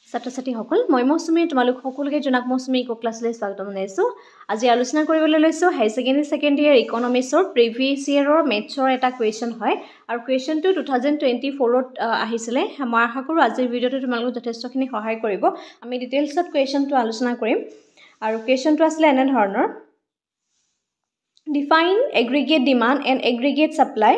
ছাত্ৰ-ছাত্ৰী সকল মই মৌচুমী তোমালোক সকলোকে জনাক মৌচুমী ইকো ক্লাছলৈ স্বাগতম জনাইছো আজি আলোচনা কৰিবলৈ লৈছো হাই সেকেন্ডাৰী ইয়াৰ ইকনমিক্সৰ প্ৰিভিয়াস ইয়াৰৰ মেথছৰ এটা কোৱেশ্চন হয় আৰু কোৱেশ্চনটো 2024 ত আহিছিলে মই আশা কৰো আজিৰ ভিডিওটো তোমালোকক যথেষ্টখিনি সহায় কৰিব আমি ডিটেইলছত কোৱেশ্চনটো আলোচনা কৰিম আৰু কোৱেশ্চনটো আসলে এনে ধৰণৰ define aggregate demand and aggregate supply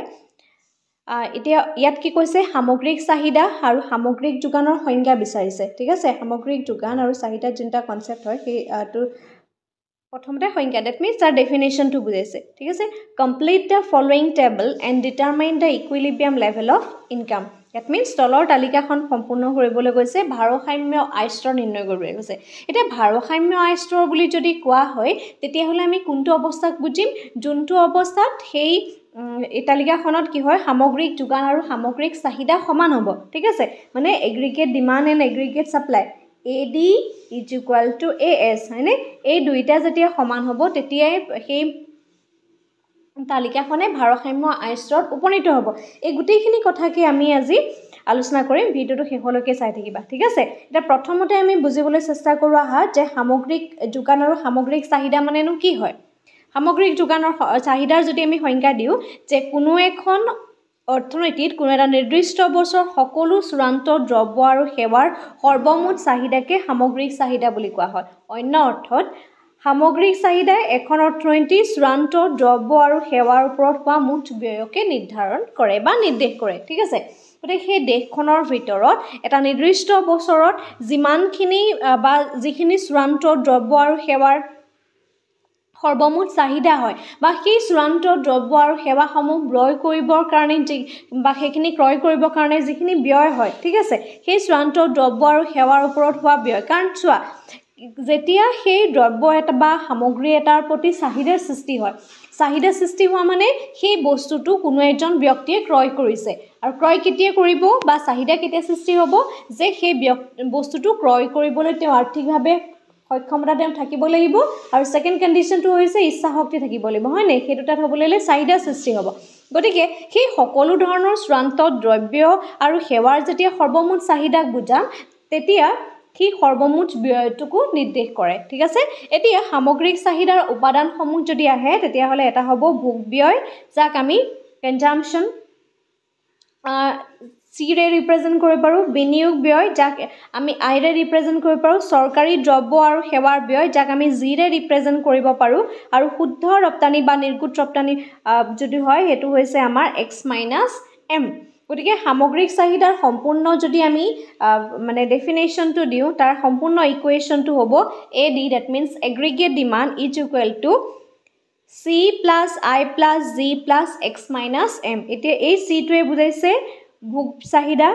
এতিয়া ইয়াত কি কৈছে সামগ্ৰিক চাহিদা আৰু সামগ্ৰিক যোগানৰ সংজ্ঞা বিচাৰিছে ঠিক আছে সামগ্ৰিক যোগান আৰু চাহিদা যোনটা কনসেপ্ট হয় সেইটো প্ৰথমতে সংজ্ঞা that means তাৰ ডেফিনেশন টো বুজাইছে ঠিক আছে complete the following table and determine the equilibrium level of income that means তলৰ তালিকাখন সম্পূৰ্ণ কৰিবলৈ গৈছে ভাৰসাম্য আয় স্তৰ নিৰ্ণয় কৰিবলৈ গৈছে এটা ভাৰসাম্য আয় স্তৰ বুলি যদি কোৱা হয় তেতিয়া হলে আমি কোনটো অৱস্থাক বুজিম যোনটো অৱস্থাত সেই এই তালিকাখনত কি হয় সামগ্ৰিক যোগান আৰু সামগ্ৰিক চাহিদা সমান হ'ব ঠিক আছে মানে aggregate demand and aggregate supply AD is equal to AS হয়নে এই দুইটা যেতিয়া সমান হ'ব তেতিয়াই সেই তালিকাখনে ভাৰসাম্য আয় স্তৰত উপনীত হ'ব এই গুটেইখিনি কথাকে আমি আজি আলোচনা কৰিম ভিডিওটো শেষলৈকে চাই থাকিবা ঠিক আছে এটা প্ৰথমতে আমি বুজিবলৈ চেষ্টা কৰো আহা যে সামগ্ৰিক যোগান আৰু সামগ্ৰিক চাহিদা মানেনো কি হয় সামগ্ৰিক যোগানৰ চাহিদাৰ যদি আমি সংজ্ঞা দিও যে কোনো এখন অৰ্থনীতিত কোনো এটা নিৰ্দিষ্ট বছৰ সকলো চূড়ান্ত দ্ৰব্য আৰু সেৱাৰ সৰ্বমুঠ চাহিদাকে সামগ্ৰিক চাহিদা বুলি কোৱা হয় অন্য অৰ্থত সামগ্ৰিক চাহিদা এখন অৰ্থনীতিৰ চূড়ান্ত দ্ৰব্য আৰু সেৱাৰ ওপৰত হোৱা মুঠ ব্যয়কে নিৰ্ধাৰণ কৰে বা নিৰ্দেশ কৰে ঠিক আছে গতিকে সেই দেশখনৰ ভিতৰত এটা নিৰ্দিষ্ট বছৰত যিমানখিনি বা যিখিনি চূড়ান্ত দ্ৰব্য আৰু সেৱাৰ সৰ্বমুঠ চাহিদা হয় বা সেই চূড়ান্ত দ্ৰব্য আৰু সেৱাসমূহ ক্ৰয় কৰিবৰ কাৰণে বা সেইখিনি ক্ৰয় কৰিবৰ কাৰণে যিখিনি ব্যয় হয় ঠিক আছে সেই চূড়ান্ত দ্ৰব্য আৰু সেৱাৰ ওপৰত হোৱা ব্যয় কাৰণ চোৱা যেতিয়া সেই দ্ৰব্য এটা বা সামগ্ৰী এটাৰ প্ৰতি চাহিদাৰ সৃষ্টি হয় চাহিদা সৃষ্টি হোৱা মানে সেই বস্তুটো কোনো এজন ব্যক্তিয়ে ক্ৰয় কৰিছে আৰু ক্ৰয় কেতিয়া কৰিব বা চাহিদা কেতিয়া সৃষ্টি হ'ব যে সেই বস্তুটো ক্ৰয় কৰিবলৈ তেওঁ আৰ্থিকভাৱে সক্ষমতা তেওঁ থাকিব লাগিব আৰু সেকেন্ড কন্ডিশনটো হৈছে ইচ্ছা শক্তি থাকিব লাগিব হয় নে সেইটো তাত হ'বলৈ চাহিদা সৃষ্টি হ'ব গতিকে সেই সকলো ধৰণৰ চূড়ান্ত দ্ৰব্য আৰু সেৱাৰ যেতিয়া সৰ্বমুঠ চাহিদাক বুজাম তেতিয়া সেই সৰ্বমুঠ ব্যয়টোকো নিৰ্দেশ কৰে ঠিক আছে এতিয়া সামগ্ৰিক চাহিদাৰ উপাদানসমূহ যদি আহে তেতিয়া হলে এটা হ'ব ভোগ ব্যয় যাক আমি কনজাম্পশন C ৰে ৰিপ্ৰেজেন্ট কৰিব পাৰো বিনিয়োগ ব্যয় যাক আমি I ৰে ৰিপ্ৰেজেন্ট কৰিব পাৰো চৰকাৰী দ্ৰব্য আৰু সেৱাৰ ব্যয় যাক আমি G ৰে ৰিপ্ৰেজেন্ট কৰিব পাৰো আৰু শুদ্ধ ৰপ্তানি বা নিৰ্গুত ৰপ্তানি যদি হয় হেতু হৈছে আমাৰ X - M গতিকে সামগ্ৰিক চাহিদাৰ সম্পূৰ্ণ যদি আমি মানে ডেফিনেশনটো দিও তাৰ সম্পূৰ্ণ ইকুৱেশনটো হ'ব AD that means aggregate demand is equal to C plus I plus G plus X minus M এতিয়া এই C টোৱে বুজাইছে ভোগ চাহিদা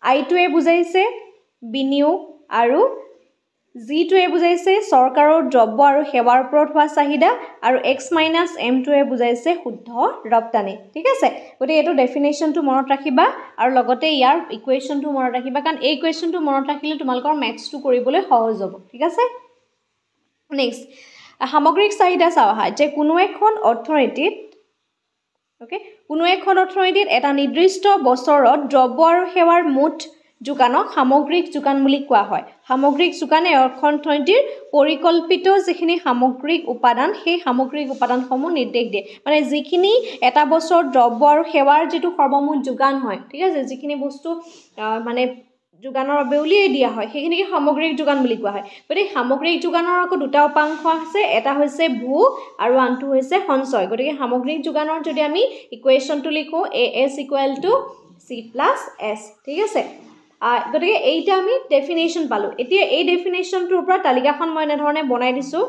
I টোৱে বুজাইছে বিনিয়োগ আৰু G টোৱে বুজাইছে চৰকাৰৰ দ্ৰব্য আৰু সেৱাৰ ওপৰত হোৱা চাহিদা আৰু X minus M টোৱে বুজাইছে শুদ্ধ ৰপ্তানি ঠিক আছে গতিকে এটো ডেফিনেশনটো মনত ৰাখিবা আৰু লগতে ইয়াৰ ইকুৱেশনটো মনত ৰাখিবা কাৰণ এই ইকুৱেশনটো মনত ৰাখিলে তোমালোকৰ ম্যাথছটো কৰিবলৈ সহজ হ'ব ঠিক আছে নেক্সট সামগ্ৰিক চাহিদা চাওহা যে কোনো এখন অৰ্থনীতিত ওকে কোনো এখন অৰ্থনীতিত এটা নিৰ্দিষ্ট বছৰত দ্ৰব্য আৰু সেৱাৰ মুঠ যোগানক সামগ্ৰিক যোগান বুলি কোৱা হয় সামগ্ৰিক যোগানে অৰ্থনীতিৰ পৰিকল্পিত যিখিনি সামগ্ৰিক উপাদান সেই সামগ্ৰিক উপাদানসমূহ নিৰ্দেশ দিয়ে মানে যিখিনি এটা বছৰ দ্ৰব্য আৰু সেৱাৰ যেটো সৰ্বমুঠ যোগান হয় ঠিক আছে যিখিনি বস্তু মানে যোগানৰ বাবে উলিয়াই দিয়া হয় সেইখিনিকে সামগ্ৰিক যোগান বুলি কোৱা হয় গতিকে সামগ্ৰিক যোগানৰ আকৌ দুটা উপাংশ আছে এটা হৈছে ভোগ আৰু আনটো হৈছে সঞ্চয় গতিকে সামগ্ৰিক যোগানৰ যদি আমি ইকুৱেশনটো লিখো AS = C + S ঠিক আছে গতিকে এইটা আমি ডেফিনেশন পালো এতিয়া এই ডেফিনেশনটোৰ পৰা তালিকাখন মই এনে ধৰণে বনাই দিছো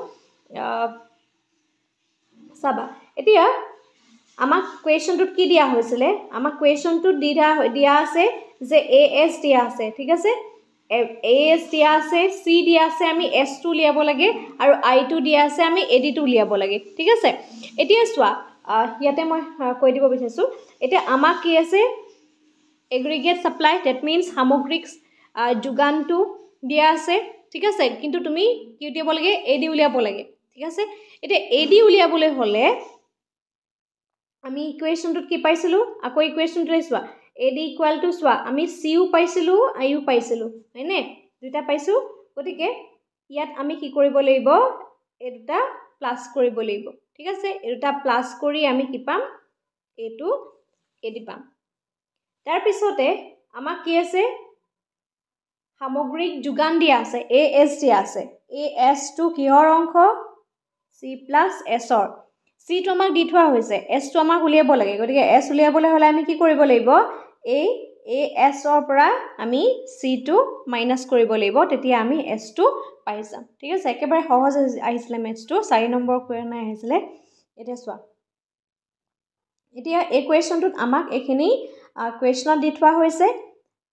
চাবা এতিয়া আমাক কোৱেশ্চনটোত কি দিয়া হৈছিলে আমাক কোৱেশ্চনটোত দিয়া আছে যে AS দিয়া আছে ঠিক আছে AS দিয়া আছে C দিয়া আছে আমি S টো উলিয়াব লাগে আৰু I টো দিয়া আছে আমি AD টো উলিয়াব লাগে ঠিক আছে এতিয়া চোৱা ইয়াতে মই কৈ দিব বিচাৰিছো এতিয়া আমাক কি আছে aggregate supply that means সামগ্ৰিক যোগানটো দিয়া আছে ঠিক আছে কিন্তু তুমি কি উলিয়াব লাগে AD উলিয়াব লাগে ঠিক আছে এতিয়া AD উলিয়াবলৈ হলে আমি ইকুৱেশনটোত কি পাইছিলো আকৌ ইকুৱেশনটো চোৱা AD = চোৱা আমি C ও পাইছিলো I ও পাইছিলো হয়নে দুটা পাইছোঁ গতিকে ইয়াত আমি কি কৰিব লাগিব এই দুটা প্লাস কৰিব লাগিব ঠিক আছে এই দুটা প্লাস কৰি আমি কি পাম এইটো এডি পাম তাৰ পিছতে আমাক কি আছে সামগ্ৰিক যোগান দিয়া আছে এএস দিয়া আছে এএস টো কিহৰ অংশ c + s ৰ c টো আমাক দি থোৱা হৈছে s টো আমাক উলিয়াব লাগে গতিকে s উলিয়াবলৈ হলে আমি কি কৰিব লাগিব এই এএস ৰ পৰা আমি c টো মাইনাস কৰিব লাগিব তেতিয়া আমি s টো পাই যাম ঠিক আছে একেবাৰে সহজ আহিছিলে মেথছ টো 4 নম্বৰ কোৱেশ্যন আহিছিলে এটা চোৱা এতিয়া এই কোৱেশ্যনটোত আমাক এখিনি কোৱেশ্যনত দি থোৱা হৈছে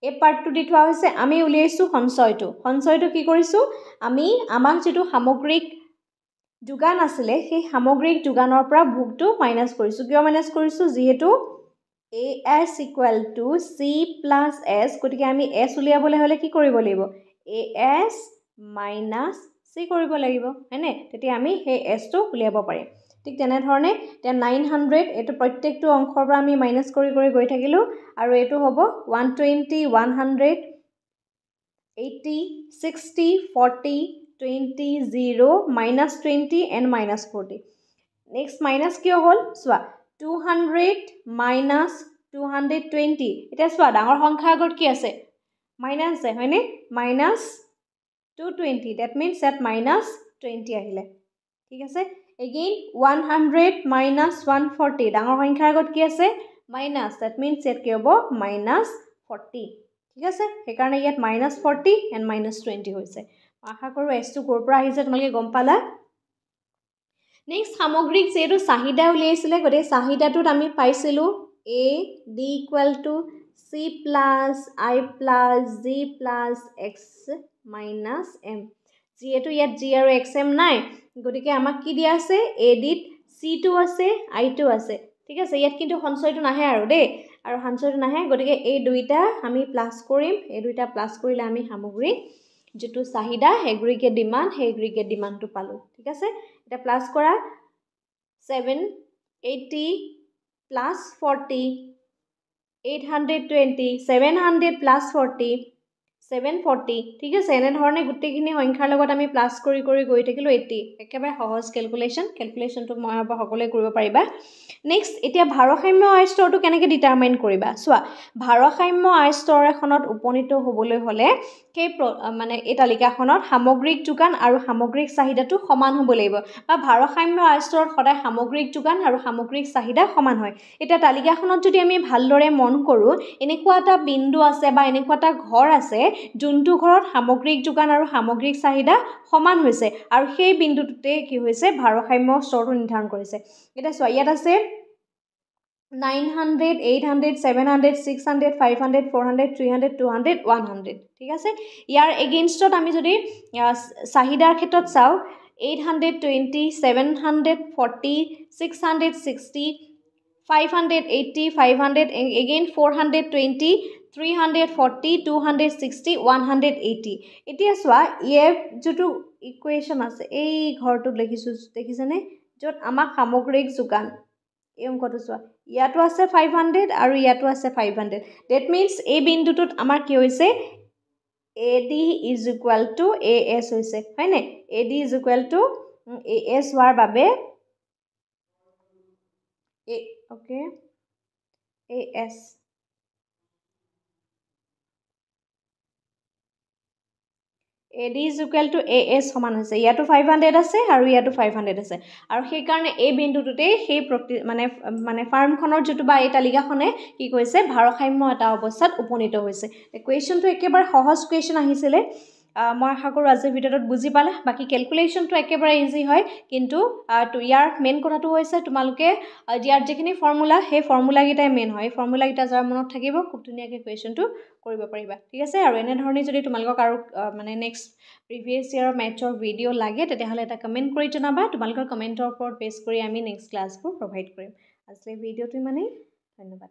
এই পাৰ্টটো দি থোৱা হৈছে আমি উলিয়াইছো সঞ্চয়টো কি কৰিছো আমি আমাক যেটো সামগ্ৰিক যোগান আছিলে সেই সামগ্ৰিক যোগানৰ পৰা ভোগটো মাইনাস কৰিছো কিয় মাইনাস কৰিছো যেহেতু as = c + s গতিকে আমি s উলিয়াবলৈ হলে কি কৰিব লাগিব as - c কৰিব লাগিব হয়নে তেতিয়া আমি সেই s টো উলিয়াব পাৰিম ঠিক তেনে ধৰণে তে 900 এটো প্ৰত্যেকটো অংশৰ পৰা আমি মাইনাস কৰি কৰি গৈ থাকিলো আৰু এটো হ'ব 120 100 80 60 40 20 0 -20 and -40 next minus কিয় হ'ল চোৱা 200 - 220 এটা চোৱা ডাঙৰ সংখ্যাৰ আগত কি আছে মাইনাস আছে হয়নে -220 that means that -20 আহিলে ঠিক আছে again 100 - 140 ডাঙৰ সংখ্যাৰ আগত কি আছে মাইনাস that means ইয়াত কি হ'ব -40 ঠিক আছে সেইকাৰণে ইয়াত -40 and -20 হৈছে আশা কৰো s টো ক'ৰ পৰা আহিছে তোমালোকে গম পালা নেক্সট সামগ্ৰিক যেটো চাহিদা উলিয়াইছিলে গতে চাহিদাটোত আমি পাইছিলো a d = c + i + g + x - m যেটো ইয়াত g আৰু xm নাই গতিকে আমাক কি দিয়া আছে a ডিত c টো আছে i টো আছে ঠিক আছে ইয়াত কিন্তু সঞ্চয়টো নাহে আৰু দেই আৰু সঞ্চয়টো নাহে গতিকে এই দুইটা আমি প্লাস কৰিম এই দুইটা প্লাস কৰিলে আমি সামগ্ৰিক যেটো চাহিদা এগ্ৰিগেট ডিমান্ডটো পালো ঠিক আছে এটা প্লাস কৰা 780 + 40 820 700 + 40 740 ঠিক আছে এনে ধৰণে গুটেখিনি সংখ্যাৰ লগত আমি প্লাস কৰি কৰি গৈ থাকিলো 80 একেবাৰে সহজ ক্যালকুলেশনটো মই হ'ব সকলোৱে কৰিব পাৰিবা নেক্সট এতিয়া ভাৰসাম্য আয় স্তৰটো কেনেকৈ ডিটাৰমাইন কৰিবা চোৱা ভাৰসাম্য আয় স্তৰ এখনত উপনীত হ'বলৈ হলে সেই মানে এই তালিকাখনত সামগ্ৰিক যোগান আৰু সামগ্ৰিক চাহিদাটো সমান হ'ব লাগিব বা ভাৰসাম্য আয় স্তৰত সদায় সামগ্ৰিক যোগান আৰু সামগ্ৰিক চাহিদা সমান হয় এটা তালিকাখনত যদি আমি ভালদৰে মন কৰো এনেকুৱা এটা বিন্দু আছে বা এনেকুৱা এটা ঘৰ আছে যোনটো ঘৰত সামগ্ৰিক যোগান আৰু সামগ্ৰিক চাহিদা সমান হৈছে আৰু সেই বিন্দুটোতে কি হৈছে ভাৰসাম্য স্তৰটো নিৰ্ধাৰণ কৰিছে এটা চোৱা ইয়াত আছে 900 800 700 600 500 400 300 200 100 ঠিক আছে ইয়াৰ এগেইনষ্টত আমি যদি চাহিদাৰ ক্ষেত্ৰত চাও 820 740 660 580 500 again 420 340 260 180 এতিয়া চোৱা ইয়াৰ যেটো ইকুৱেশন আছে এই ঘৰটো দেখিছেনে যত আমাক সামগ্ৰিক যোগান এই অংকটো চোৱা ইয়াতো আছে 500 আৰু ইয়াতো আছে 500 that means এই বিন্দুটোত আমাৰ কি হৈছে AD = AS হৈছে হয়নে AD = AS হোৱাৰ বাবে okay AS AD = AS সমান হৈছে ইয়াতো 500 আছে আৰু ইয়াতো 500 আছে আৰু সেই কাৰণে এই বিন্দুটোতে সেই মানে ফাৰ্মখনৰ যেটো বা এই তালিকাখনে কি কৈছে ভাৰসাম্য এটা অৱস্থাত উপনীত হৈছে ইকুৱেশনটো একেবাৰে সহজ ইকুৱেশন আহিছিলে মই আশা কৰো আজিৰ ভিডিঅ'ত বুজি পালে বাকি ক্যালকুলেশনটো একেবাৰে ইজি হয় কিন্তু ইয়াৰ মেইন কথাটো হৈছে তোমালোকে ইয়াৰ যেখিনি ফৰ্মুলা সেই ফৰ্মুলা গিটাই মেইন হয় ফৰ্মুলা গিটা যাৰ মনত থাকিব খুব ধুনীয়াকৈ ইকুৱেশনটো কৰিব পাৰিবা ঠিক আছে আৰু এনে ধৰণে যদি তোমালোকক আৰু মানে নেক্সট প্ৰিভিয়াস ইয়াৰ মেথছৰ ভিডিঅ' লাগে তেতিয়াহলে এটা কমেন্ট কৰি জনাবা তোমালোকৰ কমেন্টৰ ওপৰত বেছ কৰি আমি নেক্সট ক্লাছবোৰ প্ৰভাইড কৰিম আজিৰ ভিডিঅ'টো মানে ধন্যবাদ